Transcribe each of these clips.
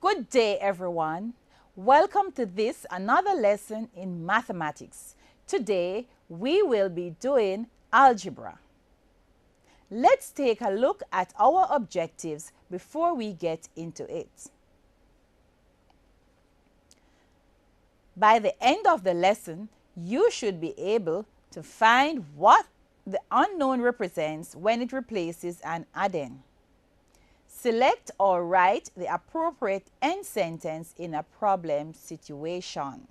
Good day, everyone. Welcome to this another lesson in mathematics. Today, we will be doing algebra. Let's take a look at our objectives before we get into it. By the end of the lesson, you should be able to find what the unknown represents when it replaces an addend. Select or write the appropriate end sentence in a problem situation.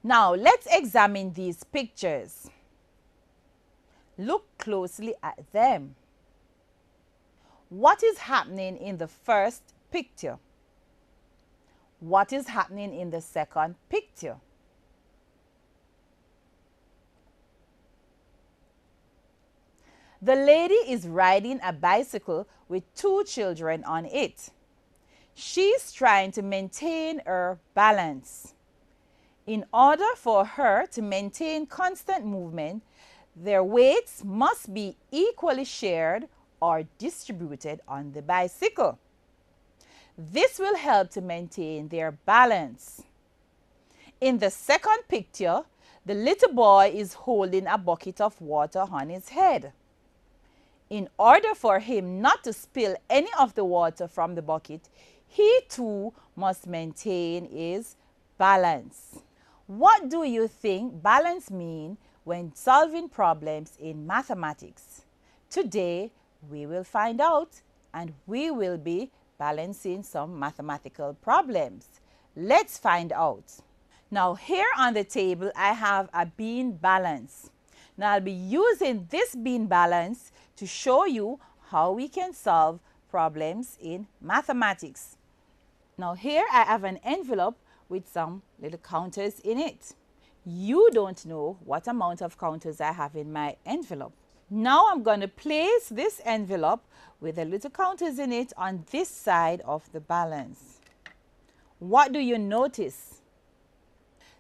Now, let's examine these pictures. Look closely at them. What is happening in the first picture? What is happening in the second picture? The lady is riding a bicycle with two children on it. She's trying to maintain her balance. In order for her to maintain constant movement, their weights must be equally shared or distributed on the bicycle. This will help to maintain their balance. In the second picture, the little boy is holding a bucket of water on his head. In order for him not to spill any of the water from the bucket, he too must maintain his balance. What do you think balance means when solving problems in mathematics? Today, we will find out, and we will be balancing some mathematical problems. Let's find out. Now, here on the table, I have a bean balance. Now, I'll be using this bean balance to show you how we can solve problems in mathematics. Now, here I have an envelope with some little counters in it. You don't know what amount of counters I have in my envelope. Now I'm going to place this envelope with the little counters in it on this side of the balance. What do you notice?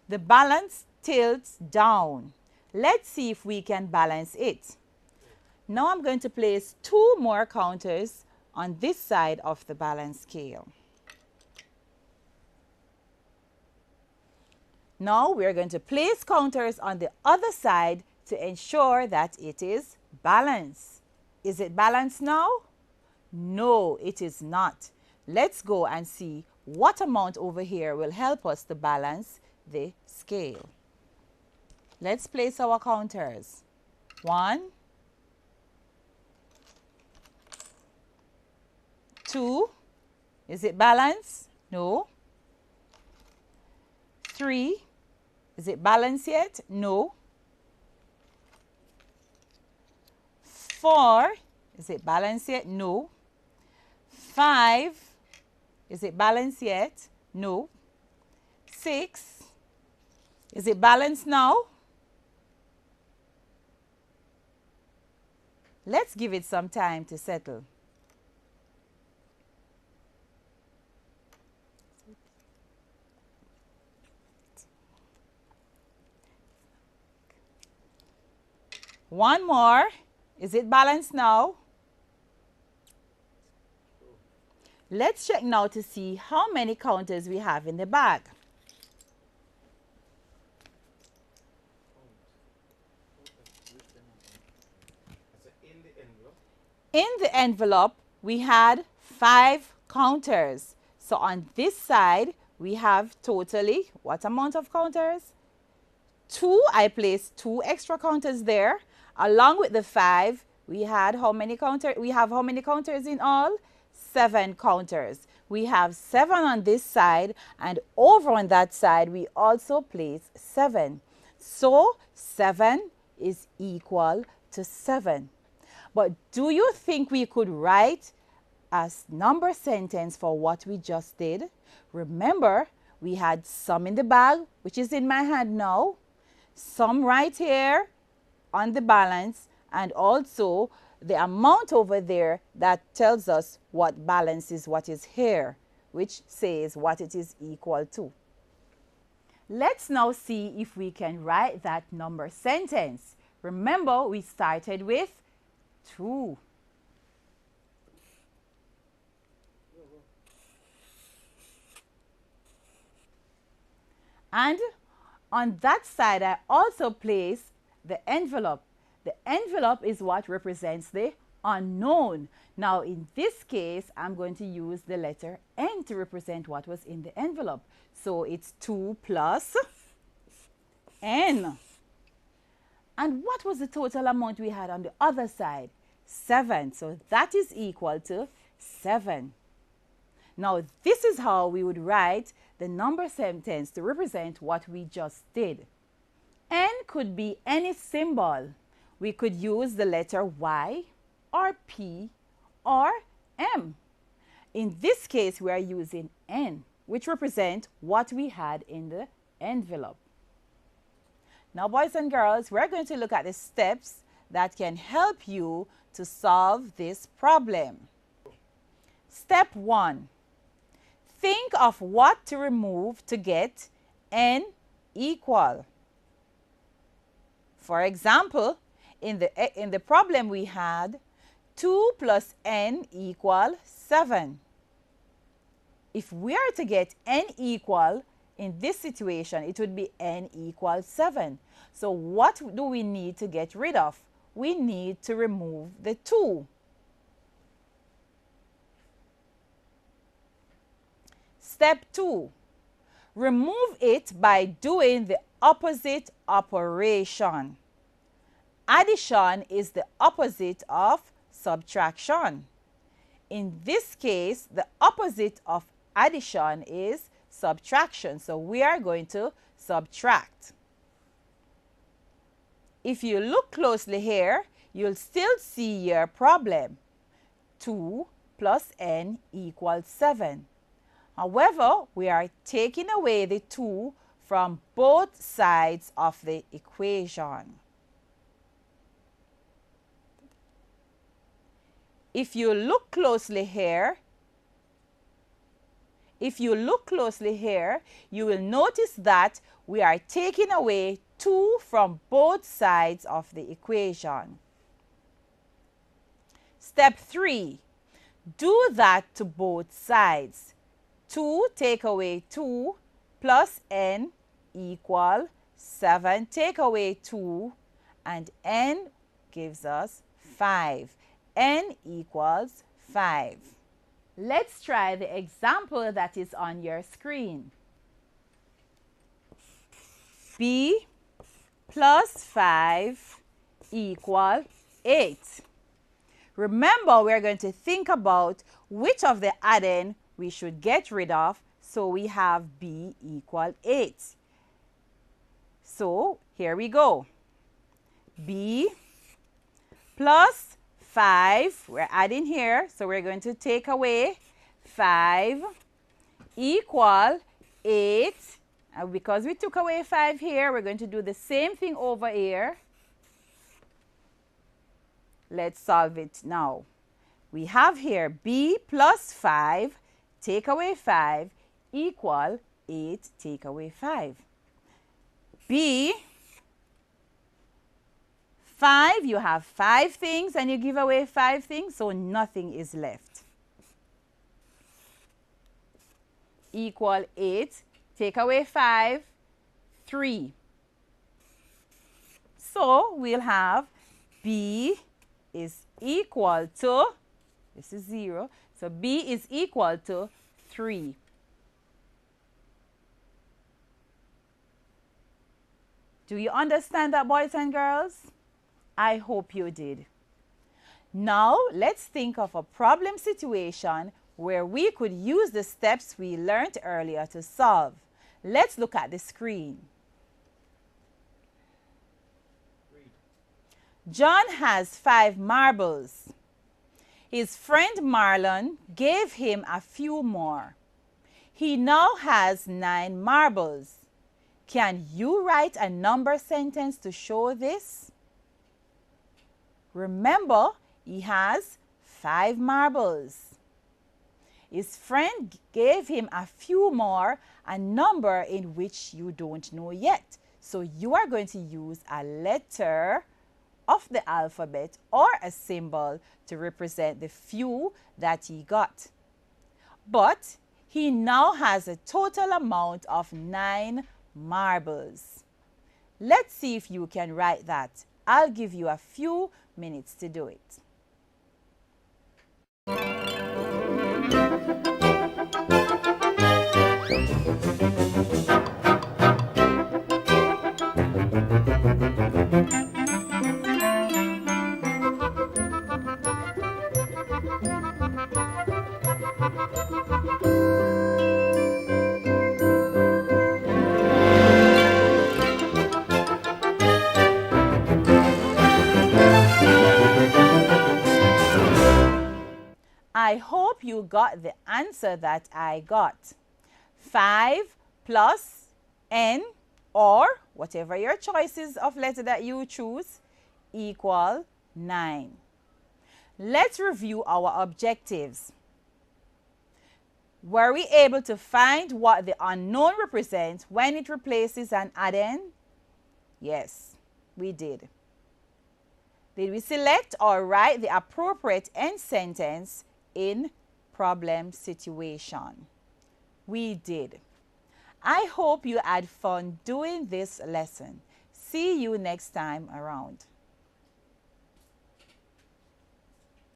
The balance tilts down. Let's see if we can balance it. Now I'm going to place two more counters on this side of the balance scale. Now we're going to place counters on the other side to ensure that it is balanced. Is it balanced now? No, it is not. Let's go and see what amount over here will help us to balance the scale. Let's place our counters. 1, 2, is it balanced? No. 3, is it balanced yet? No. 4, is it balanced yet? No. 5, is it balanced yet? No. 6, is it balanced now? Let's give it some time to settle. One more. Is it balanced now? Let's check now to see how many counters we have in the bag. In the envelope, we had 5 counters. So on this side, we have totally what amount of counters? 2. I placed 2 extra counters there. Along with the 5, we had how many counters? We have how many counters in all? 7 counters. We have 7 on this side, and over on that side, we also place 7. So 7 is equal to 7. But do you think we could write a number sentence for what we just did? Remember, we had some in the bag, which is in my hand now, some right here on the balance, and also the amount over there that tells us what balance is what is here, which says what it is equal to. Let's now see if we can write that number sentence. Remember, we started with 2. And on that side, I also place the envelope. The envelope is what represents the unknown. Now, in this case, I'm going to use the letter N to represent what was in the envelope. So it's 2 plus N. And what was the total amount we had on the other side? 7. So that is equal to 7. Now, this is how we would write the number sentence to represent what we just did. N could be any symbol. We could use the letter Y or P or M. In this case, we are using N, which represents what we had in the envelope. Now, boys and girls, we're going to look at the steps that can help you to solve this problem. Step 1. Think of what to remove to get N equal. For example, in the problem we had, 2 plus N equal 7. If we are to get N equal in this situation, it would be N equals 7. So what do we need to get rid of? We need to remove the 2. Step 2. Remove it by doing the opposite operation. Addition is the opposite of subtraction. In this case, the opposite of addition is subtraction. So we are going to subtract. If you look closely here, you'll still see your problem. 2 plus N equals 7. However, we are taking away the 2 from both sides of the equation. If you look closely here, you will notice that we are taking away 2 from both sides of the equation. Step 3. Do that to both sides. 2 take away 2 plus N equal 7. Take away 2 and N gives us 5. N equals 5. Let's try the example that is on your screen. B plus 5 equal 8. Remember, we're going to think about which of the add-in we should get rid of, so we have B equal 8. So here we go. B plus 5, we're adding here, so we're going to take away 5 equal 8. And because we took away 5 here, we're going to do the same thing over here. Let's solve it now. We have here B plus 5, take away 5, equal 8, take away 5. B, 5, you have 5 things and you give away 5 things, so nothing is left. Equal 8, take away 5, 3. So we'll have B is equal to, this is 0, so B is equal to 3. Do you understand that, boys and girls? I hope you did. Now, let's think of a problem situation where we could use the steps we learned earlier to solve. Let's look at the screen. John has 5 marbles. His friend Marlon gave him a few more. He now has 9 marbles. Can you write a number sentence to show this? Remember, he has 5 marbles. His friend gave him a few more, a number in which you don't know yet. So you are going to use a letter of the alphabet or a symbol to represent the few that he got. But he now has a total amount of 9 marbles. Let's see if you can write that. I'll give you a few minutes to do it. I hope you got the answer that I got. 5 plus n, or whatever your choices of letter that you choose, equal 9. Let's review our objectives. Were we able to find what the unknown represents when it replaces an add-n? Yes, we did. Did we select or write the appropriate end sentence in problem situation? We did. I hope you had fun doing this lesson. See you next time around.